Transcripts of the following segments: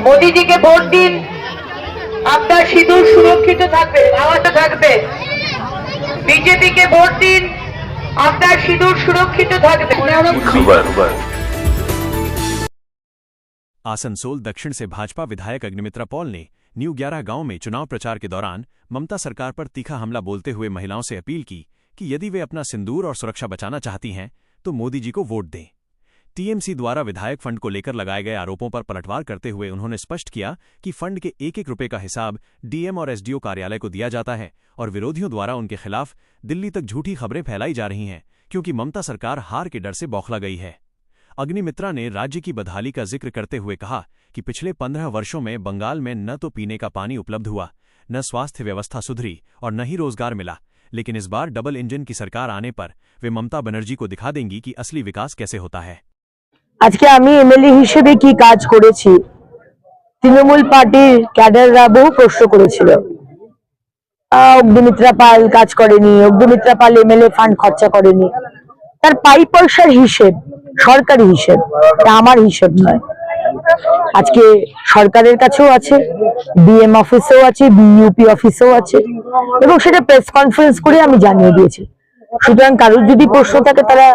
मोदी जी के वोट दिन আপনার সিঁদুর সুরক্ষিত থাকবে, আওয়াজ থাকবে। बीजेपी के वोट दिन আপনার সিঁদুর সুরক্ষিত থাকবে। आसनसोल दक्षिण से भाजपा विधायक अग्निमित्रा पॉल ने न्यू 11 गांव में चुनाव प्रचार के दौरान ममता सरकार पर तीखा हमला बोलते हुए महिलाओं से अपील की कि यदि वे अपना सिंदूर और सुरक्षा बचाना चाहती हैं तो मोदी जी को वोट दें। टीएमसी द्वारा विधायक फंड को लेकर लगाए गए आरोपों पर पलटवार करते हुए उन्होंने स्पष्ट किया कि फंड के एक एक रुपए का हिसाब डीएम और एसडीओ कार्यालय को दिया जाता है और विरोधियों द्वारा उनके खिलाफ दिल्ली तक झूठी खबरें फैलाई जा रही हैं क्योंकि ममता सरकार हार के डर से बौखला गई है। अग्निमित्रा ने राज्य की बदहाली का जिक्र करते हुए कहा कि पिछले 15 वर्षों में बंगाल में न तो पीने का पानी उपलब्ध हुआ, न स्वास्थ्य व्यवस्था सुधरी और न ही रोजगार मिला, लेकिन इस बार डबल इंजन की सरकार आने पर वे ममता बनर्जी को दिखा देंगी कि असली विकास कैसे होता है। আজকে আমি এমএলএ হিসেবে কি কাজ করেছি তৃণমূল পার্টির ক্যাডাররা বহু প্রশ্ন করেছিল। অগ্নিমিত্রা পাল কাজ করেনি, অগ্নিমিত্রা পাল এমএলএ ফান্ড খরচা করেনি। তার পাই পয়সার হিসেব সরকারি হিসেব, আমার হিসেব নয়। আজকে সরকারের কাছেও আছে, ডিএম অফিসেও আছে, বিইউপি অফিসেও আছে এবং সেটা প্রেস কনফারেন্স করে আমি জানিয়ে দিয়েছি। সুতরাং কারোর যদি প্রশ্ন থাকে তারা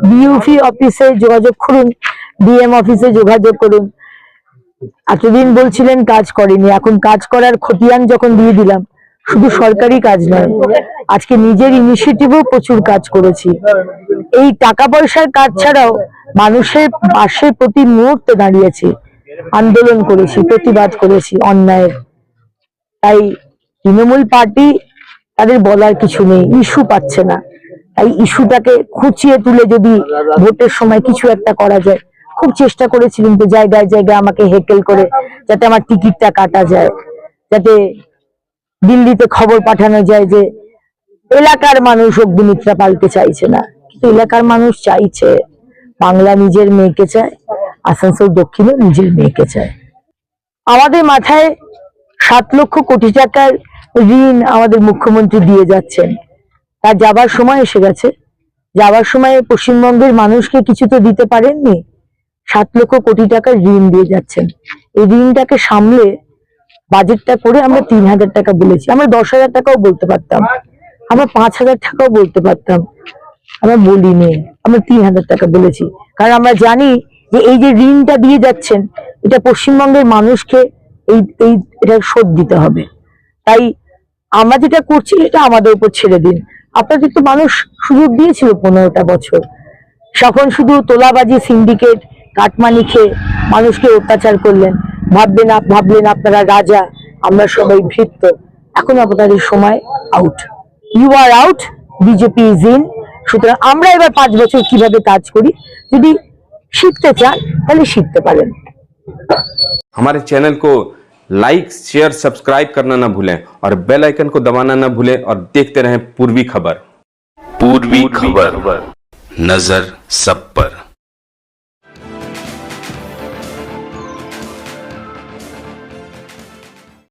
বিইউপি অফিসে যোগাযোগ করুন, ডিএম অফিসে যোগাযোগ করুন। এতদিন বলছিলেন কাজ করেনি, এখন কাজ করার খতিয়ান যখন দিয়ে দিলাম, শুধু সরকারি কাজ নয়, আজকে নিজের ইনিশিয়েটিভও প্রচুর কাজ করেছি। এই টাকা পয়সার কাজ ছাড়াও মানুষের পাশে প্রতি মুহূর্তে দাঁড়িয়েছি, আন্দোলন করেছি, প্রতিবাদ করেছি অন্যায়ের। তাই তৃণমূল পার্টি তাদের বলার কিছু নেই, ইস্যু পাচ্ছে না। তাই ইস্যুটাকে খুঁচিয়ে তুলে যদি ভোটের সময় কিছু একটা করা যায়, খুব চেষ্টা করেছিলেন তো জায়গায় জায়গায় আমাকে হেকেল করে যাতে আমার টিকিটটা কাটা যায়, যাতে দিল্লিতে খবর পাঠানো যায় যে এলাকার মানুষ অগ্নিমিত্রা পালকে চাইছে না, কিন্তু এলাকার মানুষ চাইছে, বাংলা নিজের মেয়েকে চায়, আসানসোল দক্ষিণে নিজের মেয়েকে চায়। আমাদের মাথায় 7 লক্ষ কোটি টাকার ঋণ আমাদের মুখ্যমন্ত্রী দিয়ে যাচ্ছেন। তার যাবার সময় এসে গেছে, যাবার সময় পশ্চিমবঙ্গের মানুষকে কিছু তো দিতে পারেননি, 7 লক্ষ কোটি টাকার ঋণ দিয়ে যাচ্ছেন। এই ঋণটাকে সামলে বাজেটটা করে আমরা 3,000 টাকা বলেছি, আমরা 10,000 টাকাও বলতে পারতাম, আমরা 5,000 টাকাও বলতে পারতাম, আমরা বলিনি, আমরা 3,000 টাকা বলেছি। কারণ আমরা জানি যে এই যে ঋণটা দিয়ে যাচ্ছেন এটা পশ্চিমবঙ্গের মানুষকে এটা শোধ দিতে হবে। তাই আমরা যেটা করছি এটা আমাদের উপর ছেড়ে দিন। আপনাদের তো মানুষ সুযোগ দিয়েছিল 15টা বছর, তখন শুধু তোলাবাজি সিন্ডিকেট কাটমানি খেয়ে মানুষকে অত্যাচার করলেন, ভাবলেন আপনারা রাজা, আমরা সবাই ভৃত্য। এখন আপনাদের সময় out, you are out, BJP is in. সুতরাং আমরা এবার 5 বছর কিভাবে কাজ করি, যদি শিখতে চান তাহলে শিখতে পারেন। हमारे चैनल को लाइक शेयर सब्सक्राइब करना ना भूलें और बेल आइकन को दबाना ना भूलें और देखते रहें पूर्वी खबर। पूर्वी खबर, नजर सब पर।